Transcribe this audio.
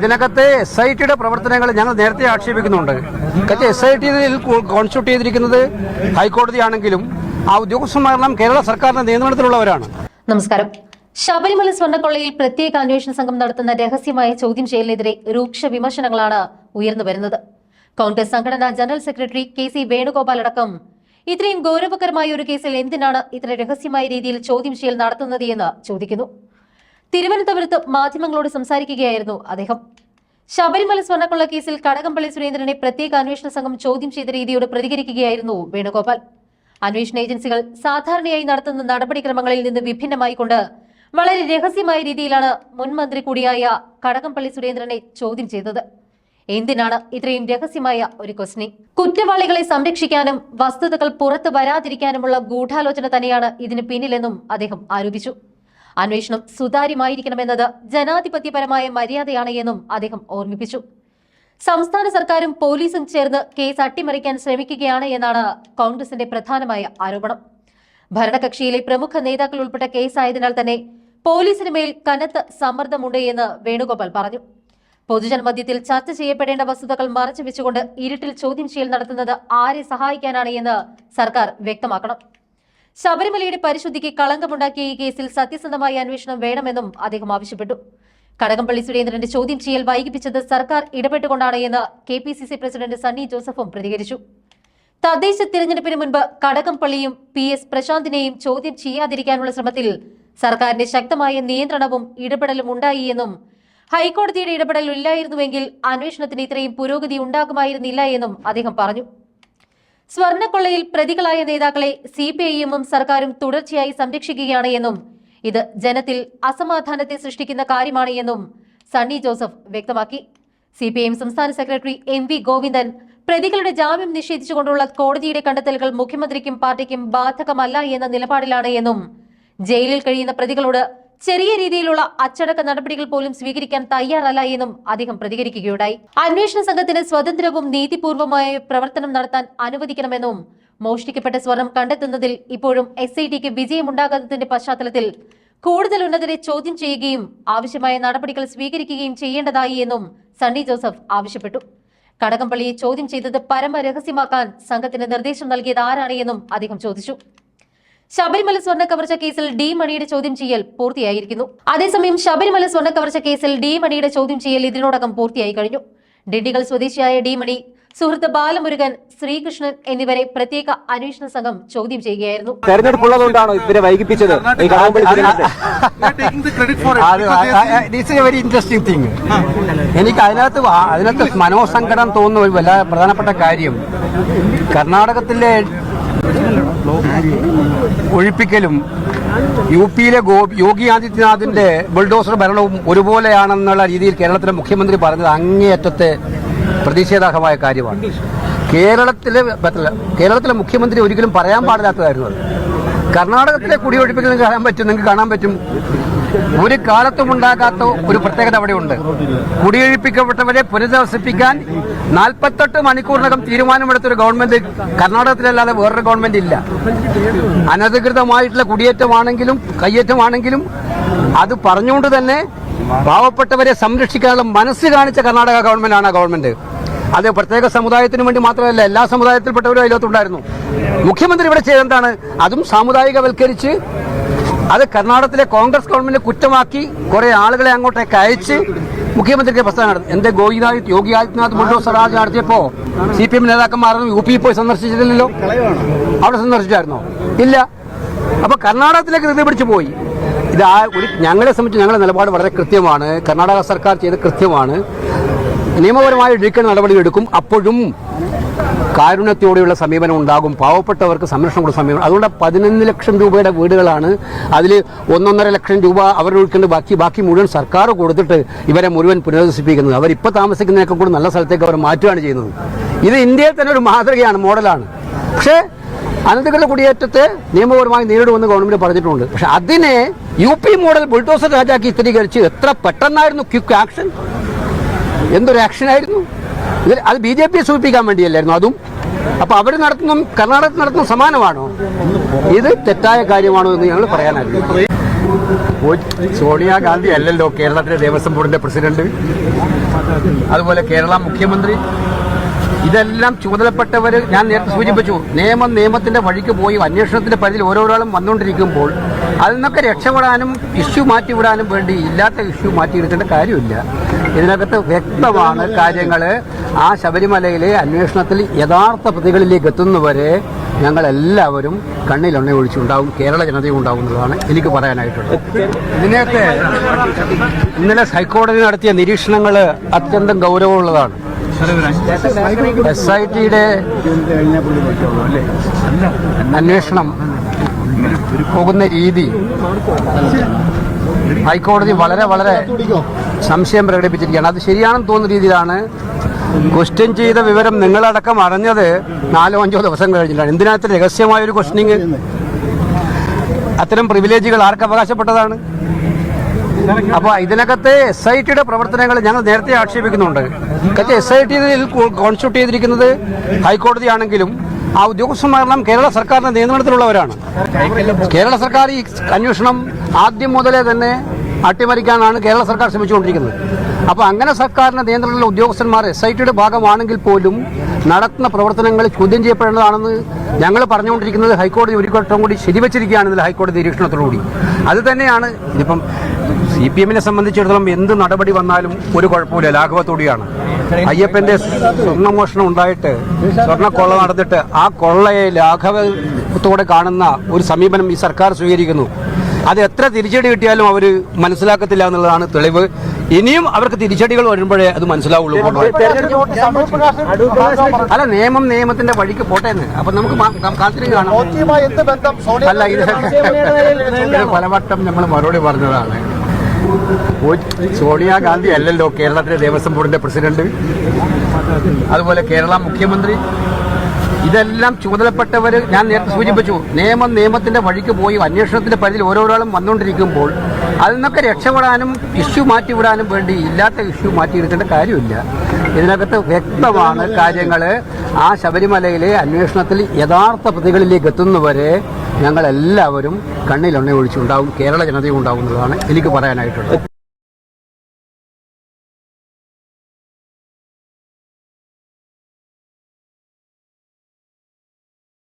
ഇതിനകത്തെ SITയുടെ പ്രവർത്തനങ്ങൾ ഞങ്ങൾ നേരത്തെ ആക്ഷേപിക്കുന്നുണ്ട്. SIT കോൺസ്റ്റിറ്റ്യൂട്ട് ചെയ്തിരിക്കുന്നത് ഹൈക്കോടതിയാണെങ്കിലും ആ ഉദ്യോഗസ്ഥന്മാരെല്ലാം കേരള സർക്കാരിന്റെ നിയന്ത്രണത്തിലുള്ളവരാണ്. നമസ്കാരം. ശബരിമല സ്വർണ്ണക്കൊള്ളയിൽ പ്രത്യേക അന്വേഷണ സംഘം നടത്തുന്ന രഹസ്യമായ ചോദ്യം ചെയ്യലിനെതിരെ രൂക്ഷ വിമർശനങ്ങളാണ് ഉയർന്നു വരുന്നത്. കോൺഗ്രസ് സംഘടനാ ജനറൽ സെക്രട്ടറി KC വേണുഗോപാൽ അടക്കം ഇത്രയും ഗൗരവകരമായ ഒരു കേസിൽ എന്തിനാണ് ഇത്ര രഹസ്യമായ രീതിയിൽ ചോദ്യം ചെയ്യൽ നടത്തുന്നത് എന്ന് ചോദിക്കുന്നു. തിരുവനന്തപുരത്ത് മാധ്യമങ്ങളോട് സംസാരിക്കുകയായിരുന്നു അദ്ദേഹം. ശബരിമല സ്വർണ്ണക്കൊള്ള കേസിൽ കടകംപള്ളി സുരേന്ദ്രനെ പ്രത്യേക അന്വേഷണ സംഘം ചോദ്യം ചെയ്ത രീതിയോട് പ്രതികരിക്കുകയായിരുന്നു വേണുഗോപാൽ. അന്വേഷണ ഏജൻസികൾ സാധാരണയായി നടത്തുന്ന നടപടിക്രമങ്ങളിൽ നിന്ന് വിഭിന്നമായിക്കൊണ്ട് വളരെ രഹസ്യമായ രീതിയിലാണ് മുൻ മന്ത്രി കൂടിയായ കടകംപള്ളി സുരേന്ദ്രനെ ചോദ്യം ചെയ്തത്. എന്തിനാണ് ഇത്രയും രഹസ്യമായ ഒരു ക്വസ്റ്റ്യനിങ്? കുറ്റവാളികളെ സംരക്ഷിക്കാനും വസ്തുതകൾ പുറത്തു വരാതിരിക്കാനുമുള്ള ഗൂഢാലോചന തന്നെയാണ് ഇതിന് പിന്നിലെന്നും അദ്ദേഹം ആരോപിച്ചു. അന്വേഷണം സുതാര്യമായിരിക്കണമെന്നത് ജനാധിപത്യപരമായ മര്യാദയാണ് എന്നും അദ്ദേഹം ഓർമ്മിപ്പിച്ചു. സംസ്ഥാന സർക്കാരും പോലീസും ചേർന്ന് കേസ് അട്ടിമറിക്കാൻ ശ്രമിക്കുകയാണ് എന്നാണ് കോൺഗ്രസിന്റെ പ്രധാനമായ ആരോപണം. ഭരണകക്ഷിയിലെ പ്രമുഖ നേതാക്കൾ ഉൾപ്പെട്ട കേസായതിനാൽ തന്നെ പോലീസിന് മേൽ കനത്ത സമ്മർദ്ദമുണ്ട് എന്ന് വേണുഗോപാൽ പറഞ്ഞു. പൊതുജനമധ്യത്തിൽ ചർച്ച ചെയ്യപ്പെടേണ്ട വസ്തുതകൾ മറച്ചുവെച്ചുകൊണ്ട് ഇരുട്ടിൽ ചോദ്യം ചെയ്യൽ നടത്തുന്നത് ആരെ സഹായിക്കാനാണ് എന്ന് സർക്കാർ വ്യക്തമാക്കണം. ശബരിമലയുടെ പരിശുദ്ധിക്ക് കളങ്കമുണ്ടാക്കിയ ഈ കേസിൽ സത്യസന്ധമായ അന്വേഷണം വേണമെന്നും അദ്ദേഹം ആവശ്യപ്പെട്ടു. കടകംപള്ളി സുരേന്ദ്രന്റെ ചോദ്യം ചെയ്യൽ വൈകിപ്പിച്ചത് സർക്കാർ ഇടപെട്ടുകൊണ്ടാണ് എന്ന് KPCC പ്രസിഡന്റ് സണ്ണി ജോസഫും പ്രതികരിച്ചു. തദ്ദേശ തിരഞ്ഞെടുപ്പിന് മുൻപ് കടകംപള്ളിയും PS പ്രശാന്തിനെയും ചോദ്യം ചെയ്യാതിരിക്കാനുള്ള ശ്രമത്തിൽ സർക്കാരിന്റെ ശക്തമായ നിയന്ത്രണവും ഇടപെടലും ഉണ്ടായി എന്നും ഹൈക്കോടതിയുടെ ഇടപെടൽ ഇല്ലായിരുന്നുവെങ്കിൽ അന്വേഷണത്തിന് ഇത്രയും പുരോഗതി ഉണ്ടാകുമായിരുന്നില്ല എന്നും അദ്ദേഹം പറഞ്ഞു. സ്വർണ്ണക്കൊള്ളയിൽ പ്രതികളായ നേതാക്കളെ CPIM സർക്കാരും തുടർച്ചയായി സംരക്ഷിക്കുകയാണ് എന്നും ഇത് ജനത്തിൽ അസമാധാനത്തെ സൃഷ്ടിക്കുന്ന കാര്യമാണ് എന്നും സണ്ണി ജോസഫ് വ്യക്തമാക്കി. CPIM സംസ്ഥാന സെക്രട്ടറി MV ഗോവിന്ദൻ പ്രതികളുടെ ജാമ്യം നിഷേധിച്ചുകൊണ്ടുള്ള കോടതിയുടെ കണ്ടെത്തലുകൾ മുഖ്യമന്ത്രിക്കും പാർട്ടിക്കും ബാധകമല്ല എന്ന നിലപാടിലാണ് എന്നും ജയിലിൽ കഴിയുന്ന പ്രതികളോട് ചെറിയ രീതിയിലുള്ള അച്ചടക്ക നടപടികൾ പോലും സ്വീകരിക്കാൻ തയ്യാറല്ല എന്നും അദ്ദേഹം പ്രതികരിക്കുകയുണ്ടായി. അന്വേഷണ സംഘത്തിന് സ്വതന്ത്രവും നീതിപൂർവമായ പ്രവർത്തനം നടത്താൻ അനുവദിക്കണമെന്നും മോഷ്ടിക്കപ്പെട്ട സ്വർണം കണ്ടെത്തുന്നതിൽ ഇപ്പോഴും SITക്ക് വിജയമുണ്ടാകാത്തതിന്റെ പശ്ചാത്തലത്തിൽ കൂടുതൽ ഉന്നതരെ ചോദ്യം ചെയ്യുകയും ആവശ്യമായ നടപടികൾ സ്വീകരിക്കുകയും ചെയ്യേണ്ടതായി എന്നും സണ്ണി ജോസഫ് ആവശ്യപ്പെട്ടു. കടകംപള്ളിയെ ചോദ്യം ചെയ്തത് പരമരഹസ്യമാക്കാൻ സംഘത്തിന് നിർദ്ദേശം നൽകിയത് ആരാണ് എന്നും അദ്ദേഹം ചോദിച്ചു. ശബരിമല സ്വർണ്ണ കവർച്ച കേസിൽ D മണിയുടെ ചോദ്യം ചെയ്യൽ പൂർത്തിയായിരിക്കുന്നു. അതേസമയം ശബരിമല സ്വർണ്ണ കവർച്ച കേസിൽ D മണിയുടെ ചോദ്യം ചെയ്യൽ ഇതിനോടകം പൂർത്തിയായി കഴിഞ്ഞു. ഡിണ്ടിഗൽ സ്വദേശിയായ D മണി, സുഹൃത്ത് ബാലമുരുകൻ, ശ്രീകൃഷ്ണൻ എന്നിവരെ പ്രത്യേക അന്വേഷണ സംഘം ചോദ്യം ചെയ്യുകയായിരുന്നു. തെരഞ്ഞെടുപ്പുള്ളതുകൊണ്ടാണോ ഇവരെ വൈകിപ്പിച്ചത്? എനിക്ക് അതിനകത്ത് മനോസങ്കടം തോന്നുന്ന ഒരു വല്ല പ്രധാനപ്പെട്ട കാര്യം കർണാടകത്തിലെ ഒഴിപ്പിക്കലും UPയിലെ യോഗി ആദിത്യനാഥിന്റെ ബുൾഡോസർ ഭരണവും ഒരുപോലെയാണെന്നുള്ള രീതിയിൽ കേരളത്തിലെ മുഖ്യമന്ത്രി പറഞ്ഞത് അങ്ങേയറ്റത്തെ പ്രതിഷേധാർഹമായ കാര്യമാണ്. കേരളത്തിലെ മുഖ്യമന്ത്രി ഒരിക്കലും പറയാൻ പാടില്ലാത്തതായിരുന്നു അത്. കർണാടകത്തിലെ കുടിയൊഴിപ്പിക്കൽ നിങ്ങൾക്ക് കാണാൻ പറ്റും. ഒരു കാലത്തും ഉണ്ടാകാത്ത ഒരു പ്രത്യേകത അവിടെയുണ്ട്. കുടിയൊഴിപ്പിക്കപ്പെട്ടവരെ പുനരധിവസിപ്പിക്കാൻ 48 മണിക്കൂറിനകം തീരുമാനമെടുത്തൊരു ഗവൺമെന്റ് കർണാടകത്തിലല്ലാതെ വേറൊരു ഗവൺമെന്റ് ഇല്ല. അനധികൃതമായിട്ടുള്ള കുടിയേറ്റമാണെങ്കിലും കയ്യേറ്റമാണെങ്കിലും അത് പറഞ്ഞുകൊണ്ട് തന്നെ പാവപ്പെട്ടവരെ സംരക്ഷിക്കാനുള്ള മനസ്സ് കാണിച്ച കർണാടക ഗവൺമെന്റാണ് ആ ഗവൺമെന്റ്. അത് പ്രത്യേക സമുദായത്തിന് വേണ്ടി മാത്രമല്ല, എല്ലാ സമുദായത്തിൽപ്പെട്ടവരും അതിലകത്തുണ്ടായിരുന്നു. മുഖ്യമന്ത്രി ഇവിടെ ചെയ്തെന്താണ്? അതും സാമുദായികവൽക്കരിച്ച് അത് കർണാടകത്തിലെ കോൺഗ്രസ് ഗവൺമെന്റ് കുറ്റമാക്കി കുറെ ആളുകളെ അങ്ങോട്ടേക്ക് അയച്ച് മുഖ്യമന്ത്രിക്ക് പ്രസ്താവന നടത്തി. എന്റെ യോഗി ആദിത്യനാഥ് ബുൾഡോസർ രാജ് നടത്തിയപ്പോ CPM നേതാക്കന്മാരൊന്നും UP പോയി സന്ദർശിച്ചിട്ടില്ലല്ലോ. അവിടെ സന്ദർശിച്ചായിരുന്നോ? ഇല്ല. അപ്പൊ കർണാടകത്തിലേക്ക് ധൃതി പിടിച്ചു പോയി. ഇത് ഞങ്ങളെ സംബന്ധിച്ച് ഞങ്ങളുടെ നിലപാട് വളരെ കൃത്യമാണ്. കർണാടക സർക്കാർ ചെയ്ത് കൃത്യമാണ്. നിയമപരമായ ഒഴുക്കുന്ന നടപടികൾ എടുക്കും. അപ്പോഴും കാരുണ്യത്തോടെയുള്ള സമീപനം ഉണ്ടാകും. പാവപ്പെട്ടവർക്ക് സംരക്ഷണം കൊടുക്കുന്ന സമീപനം. അതുകൊണ്ട് 11 ലക്ഷം രൂപയുടെ വീടുകളാണ്. അതിൽ 1.5 ലക്ഷം രൂപ അവരൊഴുക്കേണ്ട ബാക്കി മുഴുവൻ സർക്കാർ കൊടുത്തിട്ട് ഇവരെ മുഴുവൻ പുനരധിവസിപ്പിക്കുന്നത്. അവരിപ്പോൾ താമസിക്കുന്നതിനൊക്കെ കൂടി നല്ല സ്ഥലത്തേക്ക് അവർ മാറ്റുകയാണ് ചെയ്യുന്നത്. ഇത് ഇന്ത്യയിൽ തന്നെ ഒരു മാതൃകയാണ്, മോഡലാണ്. പക്ഷേ അനധികൃത കുടിയേറ്റത്തെ നിയമപരമായി നേരിടുമെന്ന് ഗവൺമെന്റ് പറഞ്ഞിട്ടുണ്ട്. പക്ഷെ അതിനെ UP മോഡൽ ബുൾഡോസർ രാജാക്കി ചിത്രീകരിച്ച് എത്ര പെട്ടെന്നായിരുന്നു ക്വിക്ക് ആക്ഷൻ! എന്തൊരു ആക്ഷനായിരുന്നു! അത് BJPയെ സൂചിപ്പിക്കാൻ വേണ്ടിയല്ലായിരുന്നു അതും. അപ്പൊ അവർ നടത്തുന്ന കർണാടകത്തിൽ നടത്തുന്ന സമാനമാണോ? ഇത് തെറ്റായ കാര്യമാണോ എന്ന് ഞങ്ങൾ പറയാനായിരുന്നു. സോണിയാഗാന്ധി അല്ലല്ലോ കേരളത്തിലെ ദേവസ്വം ബോർഡിന്റെ പ്രസിഡന്റ്. അതുപോലെ കേരള മുഖ്യമന്ത്രി, ഇതെല്ലാം ചുമതലപ്പെട്ടവർ ഞാൻ നേരത്തെ സൂചിപ്പിച്ചു. നിയമത്തിന്റെ വഴിക്ക് പോയി അന്വേഷണത്തിന്റെ പരിധിയിൽ ഓരോരാളും വന്നുകൊണ്ടിരിക്കുമ്പോൾ അതിൽ നിന്നൊക്കെ രക്ഷപ്പെടാനും ഇഷ്യൂ മാറ്റിവിടാനും വേണ്ടി ഇല്ലാത്ത ഇഷ്യൂ മാറ്റിയെടുക്കേണ്ട കാര്യമില്ല. ഇതിനകത്ത് വ്യക്തമാണ് കാര്യങ്ങൾ. ആ ശബരിമലയിലെ അന്വേഷണത്തിൽ യഥാർത്ഥ പ്രതികളിലേക്ക് എത്തുന്നവരെ ഞങ്ങളെല്ലാവരും കണ്ണിലെണ്ണ ഒഴിച്ചുണ്ടാവും, കേരള ജനതയും ഉണ്ടാവുന്നതാണ് എനിക്ക് പറയാനായിട്ടുള്ളത്. ഇതിനകത്ത് ഇന്നലെ ഹൈക്കോടതി നടത്തിയ നിരീക്ഷണങ്ങൾ അത്യന്തം ഗൗരവമുള്ളതാണ്. SITയുടെ അന്വേഷണം പോകുന്ന രീതി ഹൈക്കോടതി വളരെ വളരെ സംശയം പ്രകടിപ്പിച്ചിരിക്കുകയാണ്. അത് ശരിയാണെന്ന് തോന്നുന്ന രീതിയിലാണ്. ക്വസ്റ്റ്യൻ ചെയ്ത വിവരം നിങ്ങളടക്കം അറിഞ്ഞത് 4-5 ദിവസം കഴിഞ്ഞിട്ടാണ്. എന്തിനകത്ത് രഹസ്യമായൊരു ക്വസ്റ്റ്യനിങ്? അത്തരം പ്രിവിലേജുകൾ ആർക്ക് അവകാശപ്പെട്ടതാണ്? അപ്പോൾ ഇതിനകത്ത് SITയുടെ പ്രവർത്തനങ്ങൾ ഞങ്ങൾ നേരത്തെ ആക്ഷേപിക്കുന്നുണ്ട്. SIT കോൺസ്റ്റിറ്റ്യൂട്ട് ചെയ്തിരിക്കുന്നത് ഹൈക്കോടതിയാണെങ്കിലും ആ ഉദ്യോഗസ്ഥന്മാരെല്ലാം കേരള സർക്കാരിന്റെ നിയന്ത്രണത്തിലുള്ളവരാണ്. കേരള സർക്കാർ ഈ അന്വേഷണം ആദ്യം മുതലേ തന്നെ അട്ടിമറിക്കാനാണ് കേരള സർക്കാർ ശ്രമിച്ചുകൊണ്ടിരിക്കുന്നത്. അപ്പോൾ അങ്ങനെ സർക്കാരിന്റെ നിയന്ത്രണത്തിലുള്ള ഉദ്യോഗസ്ഥന്മാർ SITയുടെ ഭാഗമാണെങ്കിൽ പോലും നടത്തുന്ന പ്രവർത്തനങ്ങൾ ചോദ്യം ചെയ്യപ്പെടേണ്ടതാണെന്ന് ഞങ്ങൾ പറഞ്ഞുകൊണ്ടിരിക്കുന്നത് ഹൈക്കോടതി ഒരു ഘട്ടം കൂടി ശരിവച്ചിരിക്കുകയാണ്. ഇതിൽ ഹൈക്കോടതി നിരീക്ഷണത്തോടുകൂടി അത് തന്നെയാണ്. ഇതിപ്പം CPM-നെ സംബന്ധിച്ചിടത്തോളം എന്ത് നടപടി വന്നാലും ഒരു കുഴപ്പമില്ല, ലാഘവത്തോടെയാണ്. അയ്യപ്പന്റെ സ്വർണ്ണമോഷണം ഉണ്ടായിട്ട് സ്വർണ്ണക്കൊള്ള നടന്നിട്ട് ആ കൊള്ളയെ ലാഘവത്തോടെ കാണുന്ന ഒരു സമീപനം ഈ സർക്കാർ സ്വീകരിക്കുന്നു. അത് എത്ര തിരിച്ചടി കിട്ടിയാലും അവർ മനസ്സിലാക്കത്തില്ല എന്നുള്ളതാണ് തെളിവ്. ഇനിയും അവർക്ക് തിരിച്ചടികൾ വരുമ്പോഴേ അത് മനസ്സിലാവുള്ളൂ. അല്ല, നിയമത്തിന്റെ വഴിക്ക് പോട്ടേന്ന്. അപ്പൊ നമുക്ക് കാത്തിരി കാണാം. അല്ല, ഇത് പലവട്ടം നമ്മൾ മറുപടി പറഞ്ഞതാണ്. സോണിയാഗാന്ധി അല്ലല്ലോ കേരളത്തിലെ ദേവസ്വം ബോർഡിന്റെ പ്രസിഡന്റ്, അതുപോലെ കേരള മുഖ്യമന്ത്രി. ഇതെല്ലാം ചുമതലപ്പെട്ടവർ ഞാൻ നേരത്തെ സൂചിപ്പിച്ചു. നിയമത്തിന്റെ വഴിക്ക് പോയി അന്വേഷണത്തിന്റെ പരിധിയിൽ ഓരോരാളും വന്നുകൊണ്ടിരിക്കുമ്പോൾ അതിൽ നിന്നൊക്കെ രക്ഷപ്പെടാനും ഇഷ്യൂ മാറ്റിവിടാനും വേണ്ടി ഇല്ലാത്ത ഇഷ്യൂ മാറ്റിയെടുക്കേണ്ട കാര്യമില്ല. ഇതിനകത്ത് വ്യക്തമാണ് കാര്യങ്ങൾ. ആ ശബരിമലയിലെ അന്വേഷണത്തിൽ യഥാർത്ഥ പ്രതികളിലേക്ക് എത്തുന്നവരെ ഞങ്ങളെല്ലാവരും കണ്ണിലെണ്ണ ഒഴിച്ചുണ്ടാവും, കേരള ജനതയും ഉണ്ടാവുന്നതാണ് എനിക്ക് പറയാനായിട്ടുള്ളത്.